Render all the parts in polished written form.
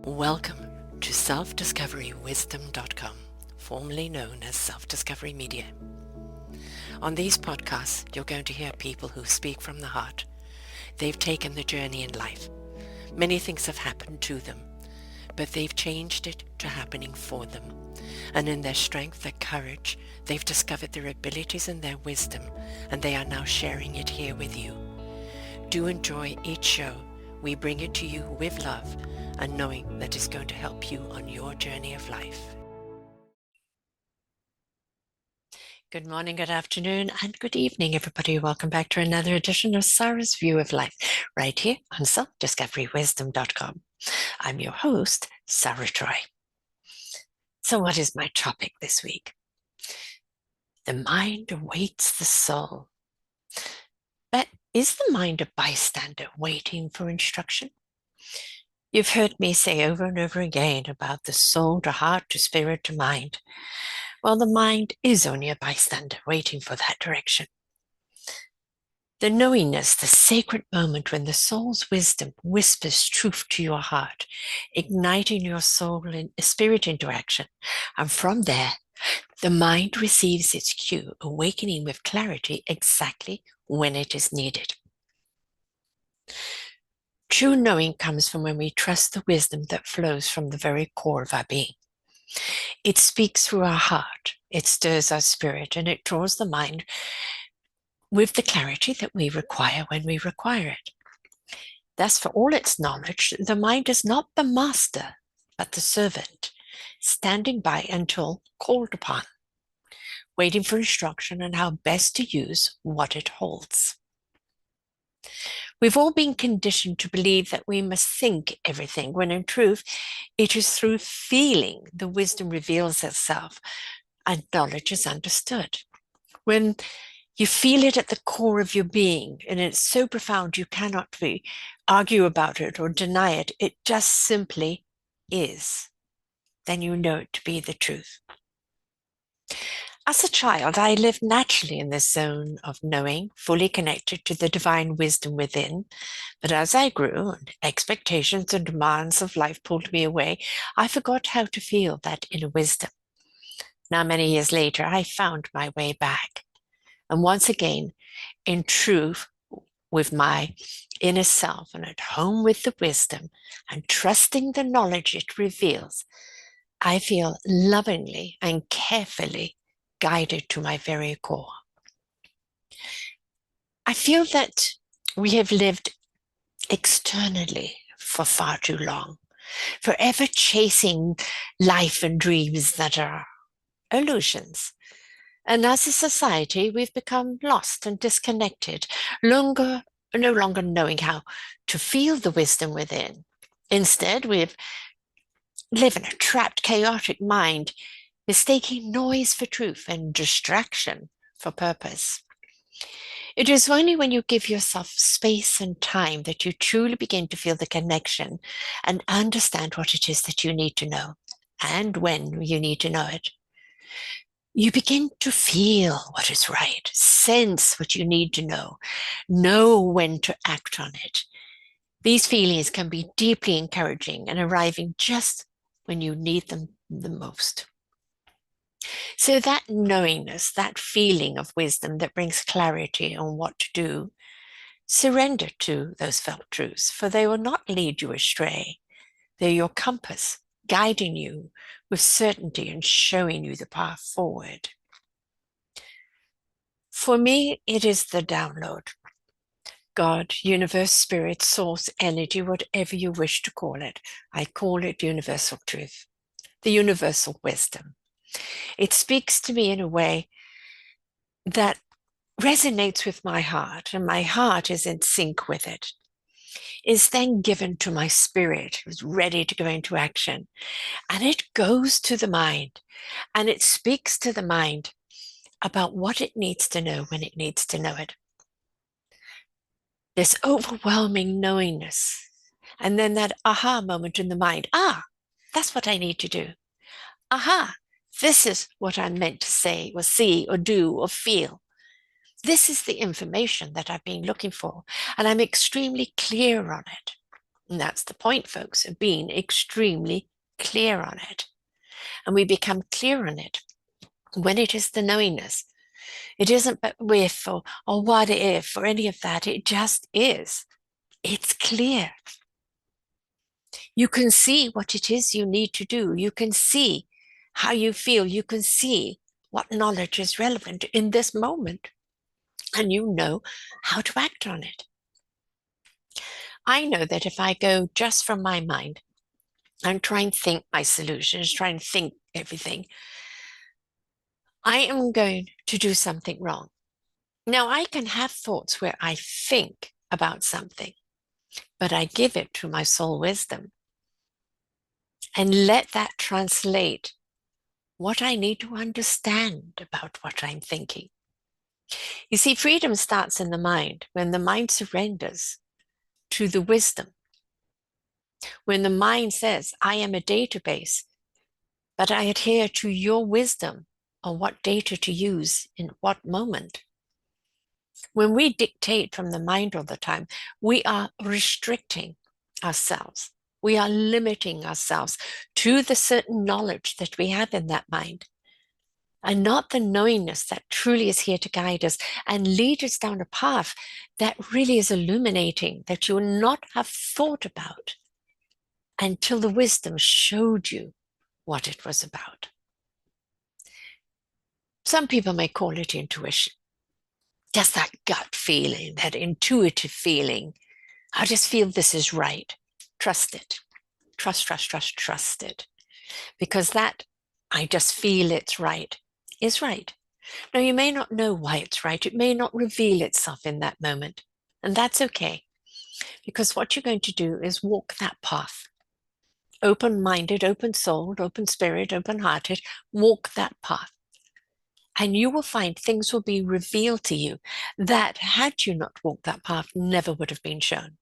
Welcome to selfdiscoverywisdom.com, formerly known as Self-Discovery Media. On these podcasts, you're going to hear people who speak from the heart. They've taken the journey in life. Many things have happened to them, but they've changed it to happening for them. And in their strength, their courage, they've discovered their abilities and their wisdom, and they are now sharing it here with you. Do enjoy each show. We bring it to you with love and knowing that it's going to help you on your journey of life. Good morning, good afternoon, and good evening, everybody. Welcome back to another edition of Sarah's View of Life, right here on selfdiscoverywisdom.com. I'm your host, Sarah Troy. So what is my topic this week? The mind awaits the soul. But is the mind a bystander waiting for instruction? You've heard me say over and over again about the soul to heart to spirit to mind. Well, the mind is only a bystander waiting for that direction. The knowingness, the sacred moment when the soul's wisdom whispers truth to your heart, igniting your soul and spirit into action. And from there, the mind receives its cue, awakening with clarity exactly when it is needed. True knowing comes from when we trust the wisdom that flows from the very core of our being. It speaks through our heart, it stirs our spirit, and it draws the mind with the clarity that we require when we require it. Thus, for all its knowledge, the mind is not the master, but the servant, standing by until called upon, waiting for instruction on how best to use what it holds. We've all been conditioned to believe that we must think everything, when in truth, it is through feeling the wisdom reveals itself and knowledge is understood. When you feel it at the core of your being, and it's so profound you cannot argue about it or deny it, it just simply is, then you know it to be the truth. As a child, I lived naturally in this zone of knowing, fully connected to the divine wisdom within. But as I grew, and expectations and demands of life pulled me away, I forgot how to feel that inner wisdom. Now, many years later, I found my way back. And once again, in truth, with my inner self and at home with the wisdom and trusting the knowledge it reveals, I feel lovingly and carefully guided to my very core. I feel that we have lived externally for far too long, forever chasing life and dreams that are illusions. And as a society, we've become lost and disconnected, no longer knowing how to feel the wisdom within. Instead, we live in a trapped, chaotic mind, mistaking noise for truth and distraction for purpose. It is only when you give yourself space and time that you truly begin to feel the connection and understand what it is that you need to know and when you need to know it. You begin to feel what is right, sense what you need to know when to act on it. These feelings can be deeply encouraging and arriving just when you need them the most. So that knowingness, that feeling of wisdom that brings clarity on what to do, surrender to those felt truths, for they will not lead you astray. They're your compass, guiding you with certainty and showing you the path forward. For me, it is the download. God, universe, spirit, source, energy, whatever you wish to call it. I call it universal truth, the universal wisdom. It speaks to me in a way that resonates with my heart, and my heart is in sync with it. Is then given to my spirit, who's ready to go into action. And it goes to the mind, and it speaks to the mind about what it needs to know when it needs to know it. This overwhelming knowingness, and then that aha moment in the mind. That's what I need to do. Aha, this is what I'm meant to say or see or do or feel. This is the information that I've been looking for, and I'm extremely clear on it. And that's the point, folks, of being extremely clear on it. And we become clear on it when it is the knowingness. It isn't but if or what if or any of that. It just is. It's clear. You can see what it is you need to do. You can see how you feel. You can see what knowledge is relevant in this moment. And you know how to act on it. I know that if I go just from my mind and try and think my solutions, try and think everything, I am going to do something wrong. Now, I can have thoughts where I think about something, but I give it to my soul wisdom and let that translate what I need to understand about what I'm thinking. You see, freedom starts in the mind when the mind surrenders to the wisdom. When the mind says, I am a database, but I adhere to your wisdom on what data to use in what moment. When we dictate from the mind all the time, we are restricting ourselves. We are limiting ourselves to the certain knowledge that we have in that mind, and not the knowingness that truly is here to guide us and lead us down a path that really is illuminating, that you would not have thought about until the wisdom showed you what it was about. Some people may call it intuition, just that gut feeling, that intuitive feeling. I just feel this is right. Trust it. Trust it. Because that, I just feel it's right, is right. Now, you may not know why it's right. It may not reveal itself in that moment. And that's okay. Because what you're going to do is walk that path. Open-minded, open-souled, open spirit, open-hearted, walk that path. And you will find things will be revealed to you that, had you not walked that path, never would have been shown.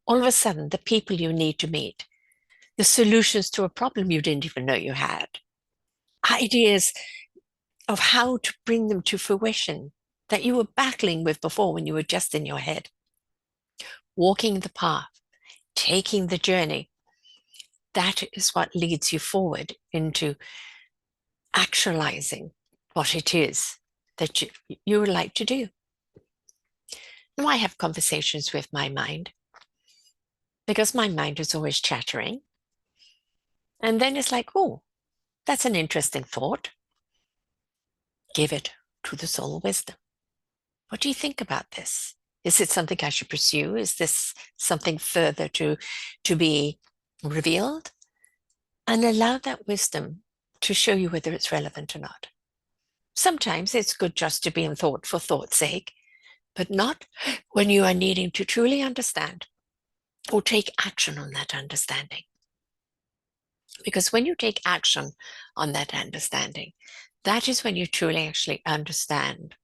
All of a sudden, the people you need to meet, the solutions to a problem you didn't even know you had, ideas of how to bring them to fruition that you were battling with before when you were just in your head. Walking the path, taking the journey, that is what leads you forward into actualizing what it is that you would like to do. Now, I have conversations with my mind because my mind is always chattering. And then it's like, oh, that's an interesting thought. Give it to the soul wisdom. What do you think about this? Is it something I should pursue? Is this something further to be revealed? And allow that wisdom to show you whether it's relevant or not. Sometimes it's good just to be in thought for thought's sake, but not when you are needing to truly understand or take action on that understanding. Because when you take action on that understanding, that is when you truly actually understand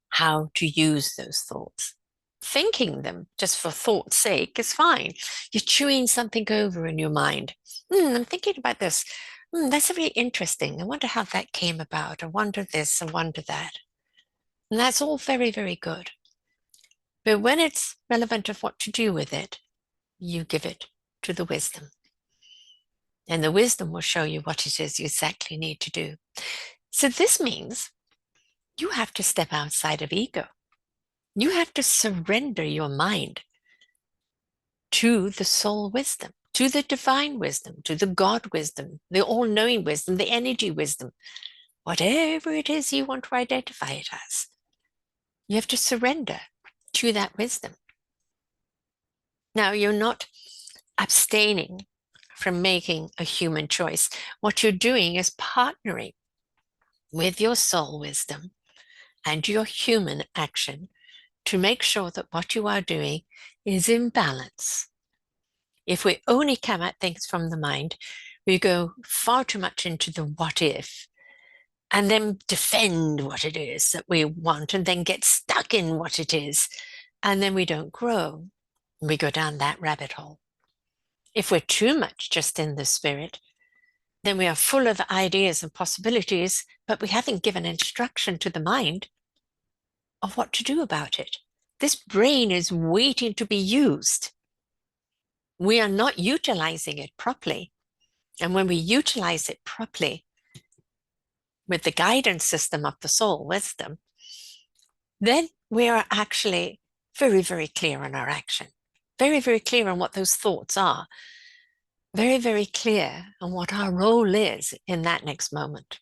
how to use those thoughts. Thinking them just for thought's sake is fine. You're chewing something over in your mind. I'm thinking about this. That's really interesting. I wonder how that came about. I wonder this, I wonder that. And that's all very, very good. But when it's relevant of what to do with it, you give it to the wisdom. And the wisdom will show you what it is you exactly need to do. So this means you have to step outside of ego. You have to surrender your mind to the soul wisdom, to the divine wisdom, to the God wisdom, the all-knowing wisdom, the energy wisdom, whatever it is you want to identify it as. You have to surrender to that wisdom. Now, you're not abstaining from making a human choice. What you're doing is partnering with your soul wisdom and your human action to make sure that what you are doing is in balance. If we only come at things from the mind, we go far too much into the what if, and then defend what it is that we want, and then get stuck in what it is, and then we don't grow. We go down that rabbit hole. If we're too much just in the spirit, then we are full of ideas and possibilities, but we haven't given instruction to the mind of what to do about it. This brain is waiting to be used. we are not utilizing it properly. And when we utilize it properly with the guidance system of the soul wisdom, then we are actually very, very clear on our action, very, very clear on what those thoughts are, very, very clear on what our role is in that next moment.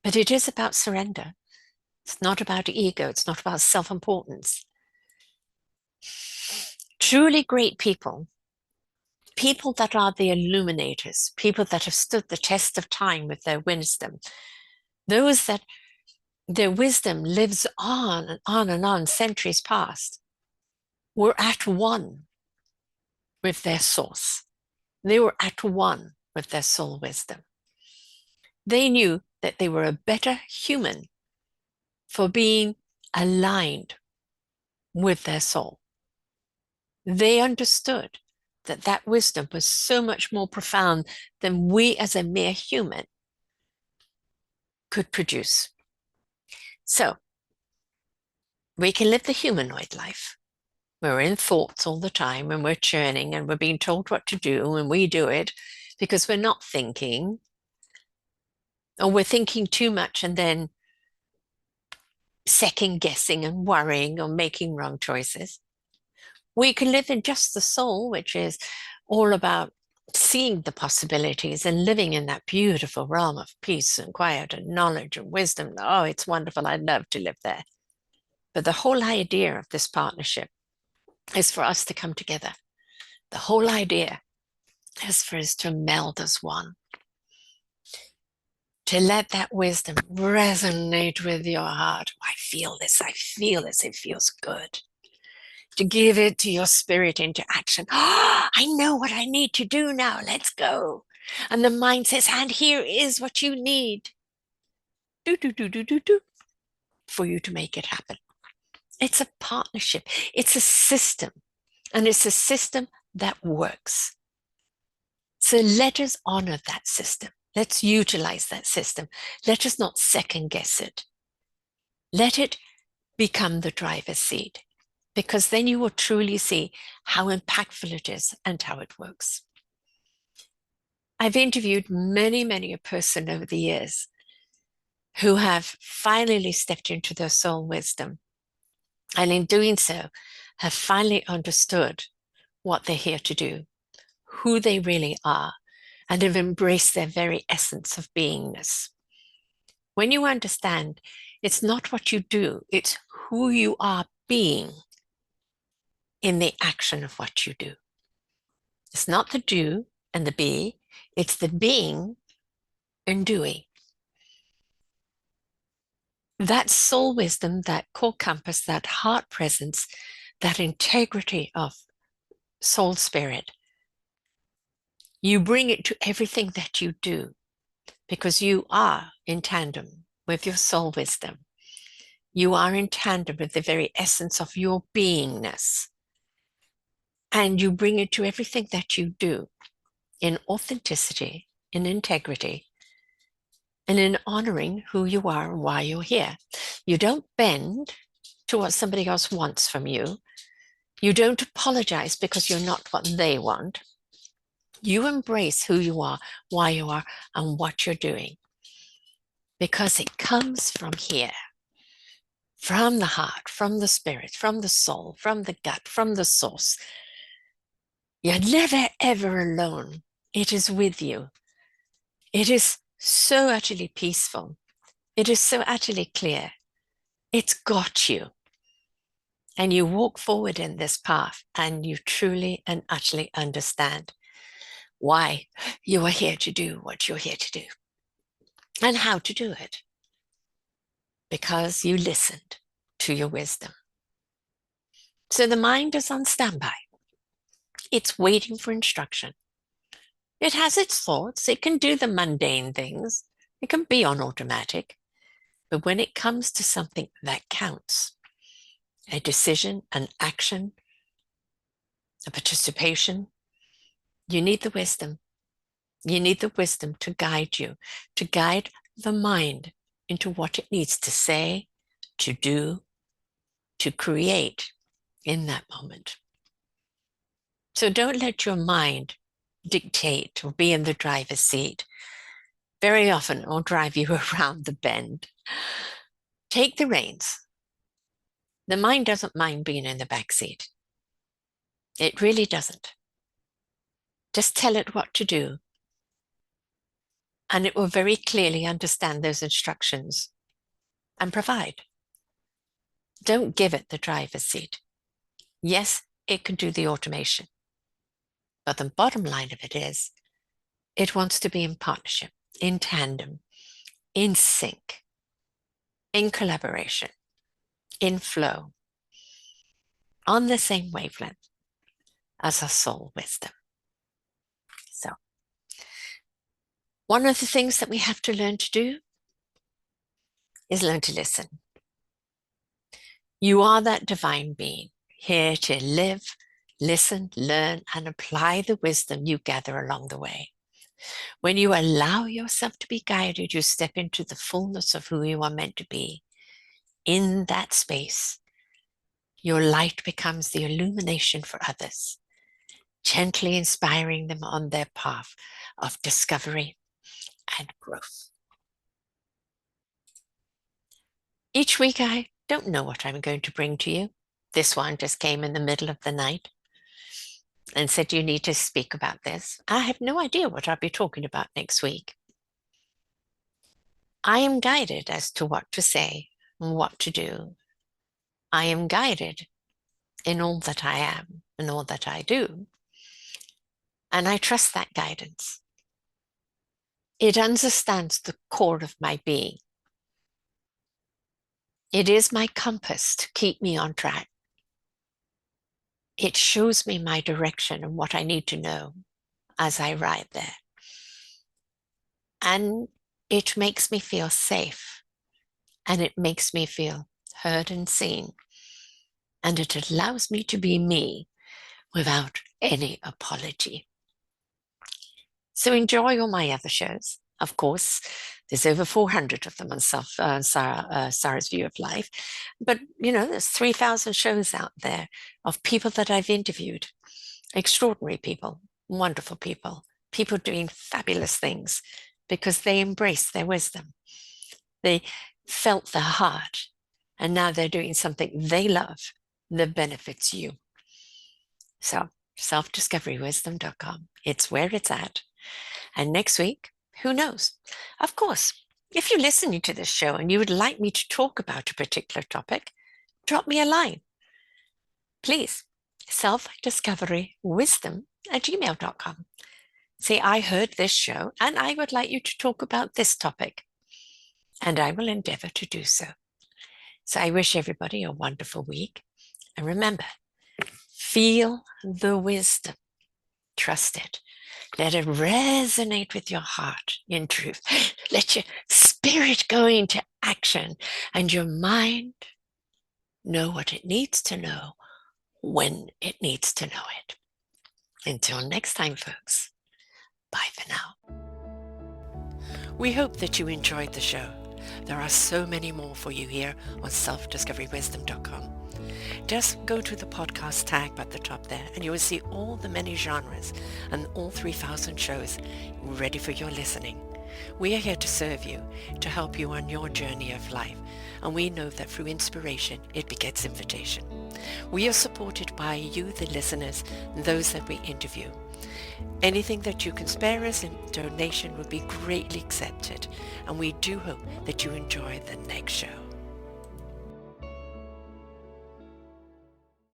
But it is about surrender. It's not about ego. It's not about self-importance. Truly great people, people that are the illuminators, people that have stood the test of time with their wisdom, those that their wisdom lives on and on and on, centuries past, were at one with their source. They were at one with their soul wisdom. They knew that they were a better human for being aligned with their soul. They understood that that wisdom was so much more profound than we as a mere human could produce. So we can live the humanoid life. We're in thoughts all the time and we're churning and we're being told what to do and we do it because we're not thinking, or we're thinking too much and then second guessing and worrying or making wrong choices. We can live in just the soul, which is all about seeing the possibilities and living in that beautiful realm of peace and quiet and knowledge and wisdom. Oh, it's wonderful. I'd love to live there. But the whole idea of this partnership is for us to come together. The whole idea is for us to meld as one, to let that wisdom resonate with your heart. I feel this. I feel this. It feels good. To give it to your spirit into action. Oh, I know what I need to do now. Let's go. And the mind says, and here is what you need. Do, do, do, do, do, do, for you to make it happen. It's a partnership. It's a system. And it's a system that works. So let us honor that system. Let's utilize that system. Let us not second guess it. Let it become the driver's seat, because then you will truly see how impactful it is and how it works. I've interviewed many a person over the years who have finally stepped into their soul wisdom, and in doing so have finally understood what they're here to do, who they really are, and have embraced their very essence of beingness. When you understand, it's not what you do, it's who you are being in the action of what you do. It's not the do and the be, it's the being and doing. That soul wisdom, that core compass, that heart presence, that integrity of soul spirit, you bring it to everything that you do, because you are in tandem with your soul wisdom. You are in tandem with the very essence of your beingness. And you bring it to everything that you do in authenticity, in integrity, and in honoring who you are and why you're here. You don't bend to what somebody else wants from you. You don't apologize because you're not what they want. You embrace who you are, why you are, and what you're doing, because it comes from here, from the heart, from the spirit, from the soul, from the gut, from the source. You're never, ever alone. It is with you. It is so utterly peaceful. It is so utterly clear. It's got you. And you walk forward in this path and you truly and utterly understand why you are here to do what you're here to do and how to do it. Because you listened to your wisdom. So the mind is on standby. It's waiting for instruction. It has its thoughts. It can do the mundane things. It can be on automatic. But when it comes to something that counts, a decision, an action, a participation, you need the wisdom. You need the wisdom to guide you, to guide the mind into what it needs to say, to do, to create in that moment. So don't let your mind dictate or be in the driver's seat. Very often it'll drive you around the bend. Take the reins. The mind doesn't mind being in the back seat. It really doesn't. Just tell it what to do, and it will very clearly understand those instructions and provide. Don't give it the driver's seat. Yes, it can do the automation, but the bottom line of it is it wants to be in partnership, in tandem, in sync, in collaboration, in flow, on the same wavelength as our soul wisdom. So, one of the things that we have to learn to do is learn to listen. You are that divine being here to live, listen, learn, and apply the wisdom you gather along the way. When you allow yourself to be guided, you step into the fullness of who you are meant to be. In that space, your light becomes the illumination for others, gently inspiring them on their path of discovery and growth. Each week, I don't know what I'm going to bring to you. This one just came in the middle of the night and said, you need to speak about this. I have no idea what I'll be talking about next week. I am guided as to what to say and what to do. I am guided in all that I am and all that I do. And I trust that guidance. It understands the core of my being. It is my compass to keep me on track. It shows me my direction and what I need to know as I ride there. And it makes me feel safe, and it makes me feel heard and seen. And it allows me to be me without any apology. So enjoy all my other shows. Of course, there's over 400 of them on Sarah's View of Life. But, there's 3,000 shows out there of people that I've interviewed. Extraordinary people, wonderful people, people doing fabulous things because they embraced their wisdom. They felt their heart, and now they're doing something they love that benefits you. So, selfdiscoverywisdom.com. It's where it's at. And next week, who knows? Of course, if you're listening to this show and you would like me to talk about a particular topic, drop me a line. Please, selfdiscoverywisdom@gmail.com. Say, I heard this show and I would like you to talk about this topic. And I will endeavor to do so. So I wish everybody a wonderful week. And remember, feel the wisdom. Trust it. Let it resonate with your heart in truth. Let your spirit go into action and your mind know what it needs to know when it needs to know it. Until next time, folks. Bye for now. We hope that you enjoyed the show. There are so many more for you here on selfdiscoverywisdom.com. Just go to the podcast tab at the top there and you will see all the many genres and all 3,000 shows ready for your listening. We are here to serve you, to help you on your journey of life, and we know that through inspiration it begets invitation. We are supported by you, the listeners, and those that we interview. Anything that you can spare us in donation would be greatly accepted, and we do hope that you enjoy the next show.